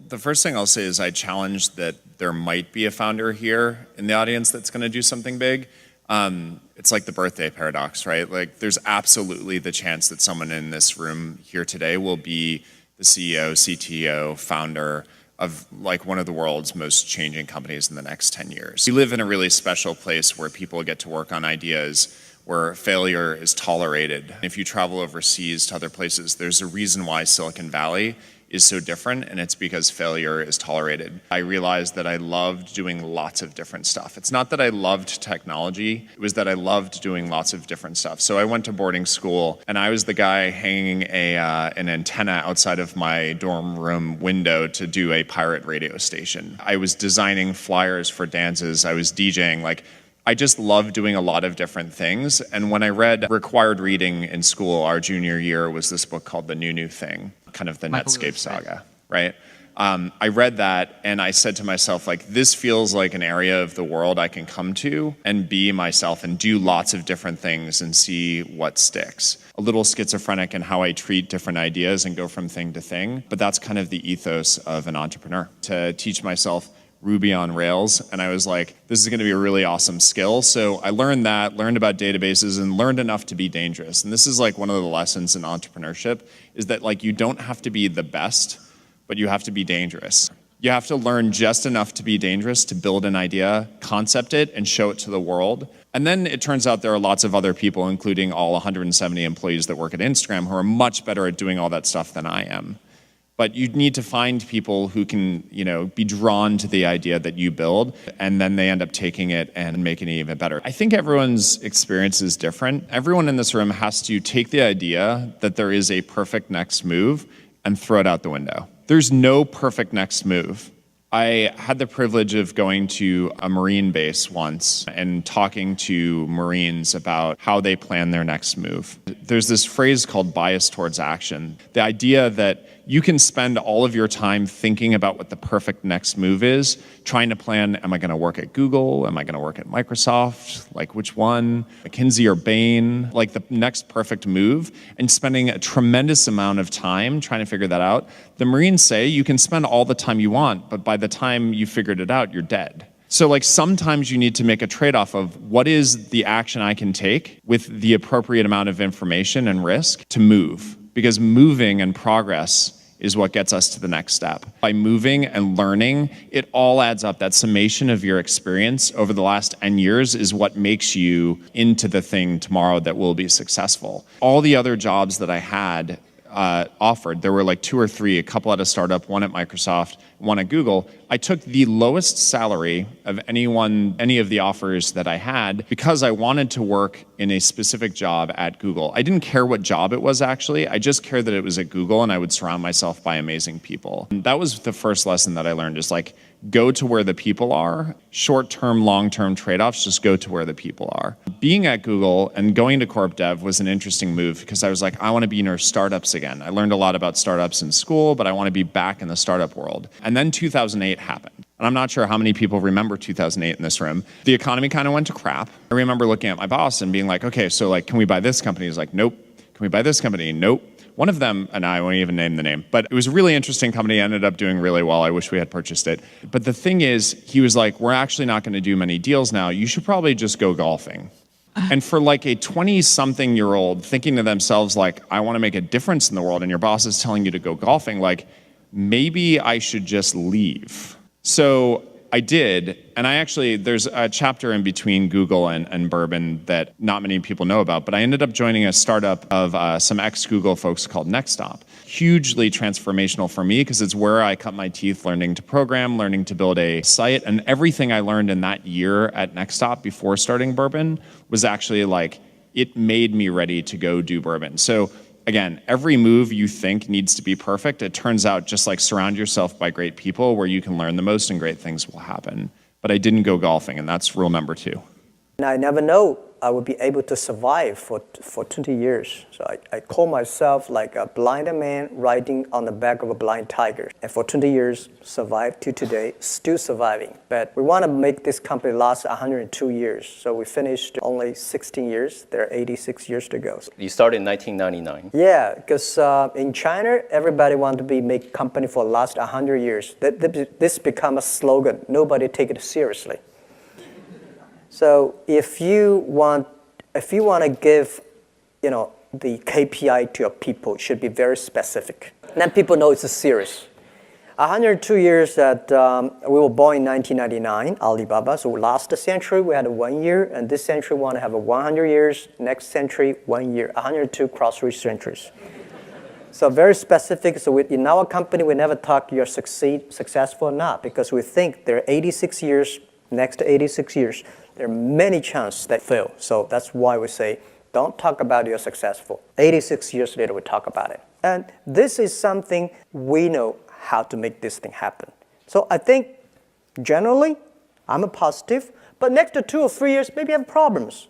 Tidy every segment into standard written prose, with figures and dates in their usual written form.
The first thing I'll say is I challenge that there might be a founder here in the audience that's going to do something big. It's like the birthday paradox, right? Like there's absolutely the chance that someone in this room here today will be the CEO, CTO, founder of like one of the world's most changing companies in the next 10 years. We live in a really special place where people get to work on ideas where failure is tolerated. If you travel overseas to other places, there's a reason why Silicon Valley is so different, and it's because failure is tolerated. I realized that I loved doing lots of different stuff. It's not that I loved technology, it was that I loved doing lots of different stuff. So I went to boarding school, and I was the guy hanging an antenna outside of my dorm room window to do a pirate radio station. I was designing flyers for dances, I was DJing, I just loved doing a lot of different things. And when I read required reading in school, our junior year was this book called The New Thing, kind of the Netscape saga, right? I read that and I said to myself, this feels like an area of the world I can come to and be myself and do lots of different things and see what sticks. A little schizophrenic in how I treat different ideas and go from thing to thing, but that's kind of the ethos of an entrepreneur. To teach myself Ruby on Rails, and I was like, this is going to be a really awesome skill. So I learned about databases, and learned enough to be dangerous. And this is one of the lessons in entrepreneurship, is that you don't have to be the best, but you have to be dangerous. You have to learn just enough to be dangerous to build an idea, concept it, and show it to the world. And then it turns out there are lots of other people, including all 170 employees that work at Instagram, who are much better at doing all that stuff than I am. But you need to find people who can, be drawn to the idea that you build, and then they end up taking it and making it even better. I think everyone's experience is different. Everyone in this room has to take the idea that there is a perfect next move and throw it out the window. There's no perfect next move. I had the privilege of going to a Marine base once and talking to Marines about how they plan their next move. There's this phrase called bias towards action. The idea that you can spend all of your time thinking about what the perfect next move is, trying to plan, am I going to work at Google? Am I going to work at Microsoft? Which one? McKinsey or Bain? The next perfect move, and spending a tremendous amount of time trying to figure that out. The Marines say you can spend all the time you want, but by the time you figured it out, you're dead. So sometimes you need to make a trade-off of what is the action I can take with the appropriate amount of information and risk to move. Because moving and progress is what gets us to the next step. By moving and learning, it all adds up. That summation of your experience over the last N years is what makes you into the thing tomorrow that will be successful. All the other jobs that I had offered, there were 2 or 3, a couple at a startup, one at Microsoft, one at Google. I took the lowest salary of any of the offers that I had because I wanted to work in a specific job at Google. I didn't care what job it was actually, I just cared that it was at Google and I would surround myself by amazing people. And that was the first lesson that I learned, is go to where the people are. Short-term, long-term trade-offs, just go to where the people are. Being at Google and going to Corp Dev was an interesting move because I was I want to be near startups again. I learned a lot about startups in school, but I want to be back in the startup world. And then 2008 happened. And I'm not sure how many people remember 2008 in this room. The economy kind of went to crap. I remember looking at my boss and being okay, so can we buy this company? He's nope. Can we buy this company? Nope. One of them, and I won't even name the name, but it was a really interesting company, ended up doing really well. I wish we had purchased it. But the thing is, he was we're actually not going to do many deals now. You should probably just go golfing. And for a 20-something-year-old thinking to themselves, I want to make a difference in the world, and your boss is telling you to go golfing, maybe I should just leave. So I did, and there's a chapter in between Google and Bourbon that not many people know about, but I ended up joining a startup of some ex-Google folks called Nextstop. Hugely transformational for me because it's where I cut my teeth learning to program, learning to build a site, and everything I learned in that year at Nextstop before starting Bourbon was actually it made me ready to go do Bourbon. So again, every move you think needs to be perfect. It turns out just surround yourself by great people where you can learn the most and great things will happen. But I didn't go golfing, and that's rule number 2. I never know I would be able to survive for 20 years. So I call myself like a blind man riding on the back of a blind tiger. And for 20 years, survived to today, still surviving. But we want to make this company last 102 years. So we finished only 16 years. There are 86 years to go. You started in 1999. Yeah, because in China, everybody wants to make company for the last 100 years. This become a slogan. Nobody take it seriously. So if you want to give, the KPI to your people, it should be very specific. And then people know it's serious. 102 years that we were born in 1999, Alibaba. So last century we had 1 year, and this century we want to have 100 years. Next century 1 year, 102 cross-rich centuries. So very specific. So in our company we never talk you're successful or not, because we think there are 86 years. Next 86 years, there are many chances that fail. So that's why we say, don't talk about you're successful. 86 years later, we talk about it. And this is something we know how to make this thing happen. So I think, generally, I'm a positive. But next to 2 or 3 years, maybe I have problems.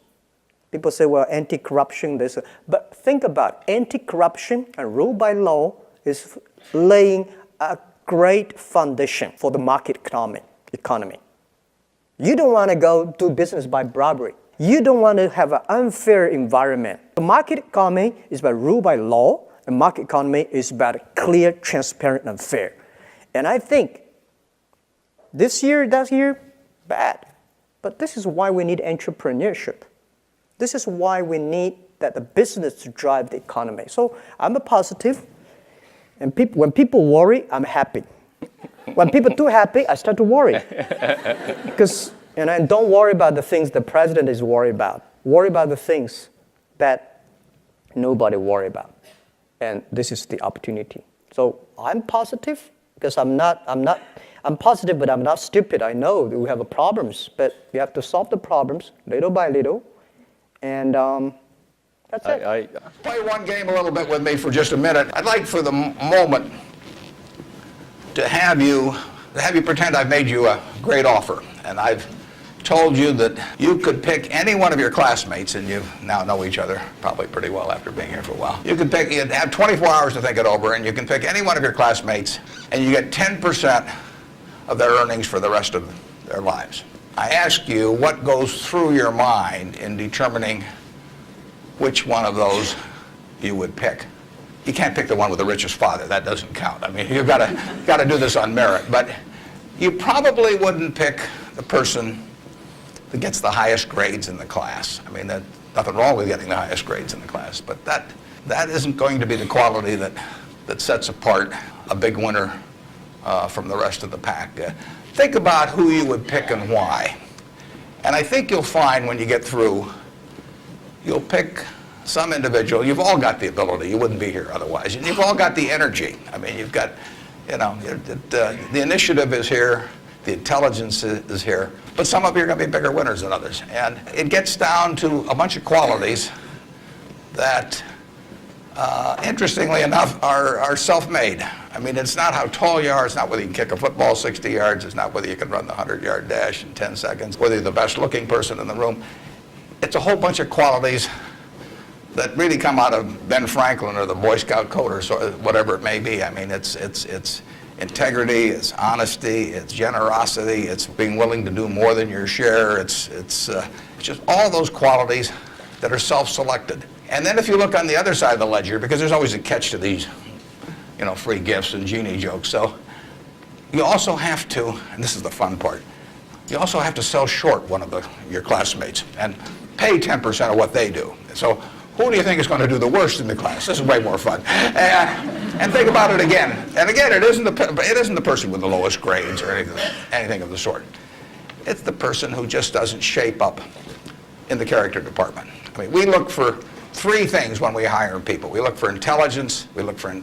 People say, well, anti-corruption, this. But think about it. Anti-corruption and rule by law is laying a great foundation for the market economy. You don't want to go do business by bribery. You don't want to have an unfair environment. The market economy is about rule by law. The market economy is about clear, transparent, and fair. And I think this year, that year, bad. But this is why we need entrepreneurship. This is why we need that the business to drive the economy. So I'm a positive. And when people worry, I'm happy. When people are too happy, I start to worry. Because, and don't worry about the things the president is worried about. Worry about the things that nobody worry about. And this is the opportunity. So I'm positive because I'm positive, but I'm not stupid. I know that we have problems, but we have to solve the problems little by little. And that's it. Play one game a little bit with me for just a minute. I'd like for the moment to have you pretend I've made you a great offer, and I've told you that you could pick any one of your classmates, and you now know each other probably pretty well after being here for a while. You'd have 24 hours to think it over, and you can pick any one of your classmates, and you get 10% of their earnings for the rest of their lives. I ask you what goes through your mind in determining which one of those you would pick. You can't pick the one with the richest father. That doesn't count. I mean, you've got to do this on merit. But you probably wouldn't pick the person that gets the highest grades in the class. I mean, there's nothing wrong with getting the highest grades in the class, but that isn't going to be the quality that sets apart a big winner from the rest of the pack. Think about who you would pick and why. And I think you'll find when you get through, you'll pick some individual. You've all got the ability. You wouldn't be here otherwise. And you've all got the energy. I mean, you've got, the initiative is here. The intelligence is here. But some of you are going to be bigger winners than others. And it gets down to a bunch of qualities that, interestingly enough, are self-made. I mean, it's not how tall you are. It's not whether you can kick a football 60 yards. It's not whether you can run the 100-yard dash in 10 seconds, whether you're the best-looking person in the room. It's a whole bunch of qualities that really come out of Ben Franklin or the Boy Scout code or so, whatever it may be. I mean, it's integrity, it's honesty, it's generosity, it's being willing to do more than your share. It's just all those qualities that are self-selected. And then if you look on the other side of the ledger, because there's always a catch to these, free gifts and genie jokes. So you also have to, and this is the fun part, you also have to sell short one of your classmates and pay 10% of what they do. So who do you think is going to do the worst in the class? This is way more fun. And think about it again. And again, it isn't the person with the lowest grades or anything of the sort. It's the person who just doesn't shape up in the character department. I mean, we look for three things when we hire people. We look for intelligence, we look for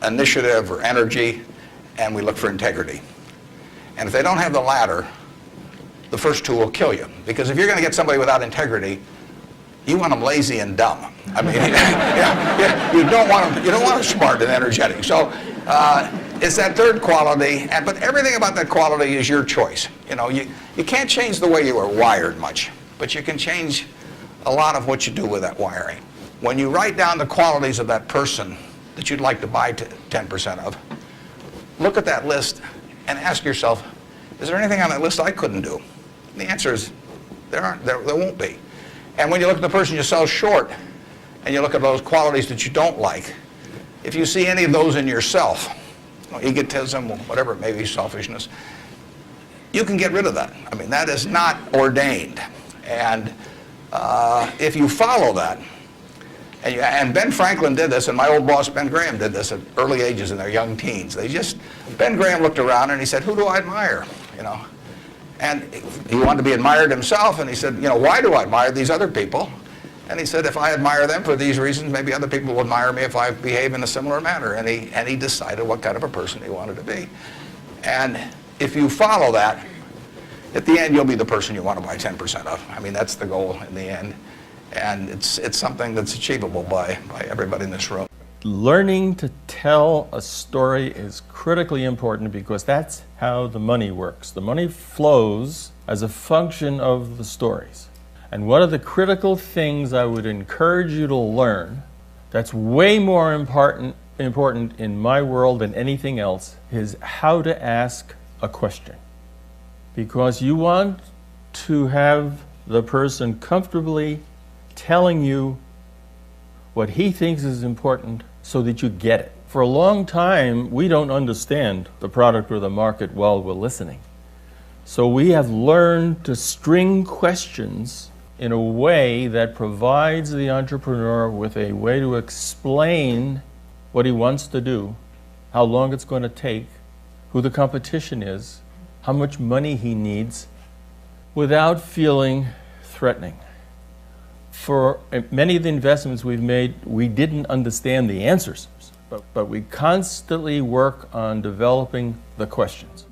initiative or energy, and we look for integrity. And if they don't have the latter, the first two will kill you. Because if you're going to get somebody without integrity, you want them lazy and dumb. I mean, you don't want them smart and energetic. So it's that third quality, but everything about that quality is your choice. You can't change the way you are wired much, but you can change a lot of what you do with that wiring. When you write down the qualities of that person that you'd like to buy 10% of, look at that list and ask yourself, is there anything on that list I couldn't do? And the answer is, there won't be. And when you look at the person you sell short, and you look at those qualities that you don't like, if you see any of those in yourself, egotism, whatever it may be, selfishness, you can get rid of that. I mean, that is not ordained. And if you follow that, and Ben Franklin did this, and my old boss Ben Graham did this at early ages in their young teens. Ben Graham looked around and he said, who do I admire? And he wanted to be admired himself, and he said, why do I admire these other people? And he said, if I admire them for these reasons, maybe other people will admire me if I behave in a similar manner. And he decided what kind of a person he wanted to be. And if you follow that, at the end, you'll be the person you want to buy 10% of. I mean, that's the goal in the end. And it's something that's achievable by everybody in this room. Learning to tell a story is critically important because that's how the money works. The money flows as a function of the stories. And one of the critical things I would encourage you to learn that's way more important in my world than anything else is how to ask a question. Because you want to have the person comfortably telling you what he thinks is important so that you get it. For a long time, we don't understand the product or the market while we're listening. So we have learned to string questions in a way that provides the entrepreneur with a way to explain what he wants to do, how long it's going to take, who the competition is, how much money he needs, without feeling threatening. For many of the investments we've made, we didn't understand the answers, but we constantly work on developing the questions.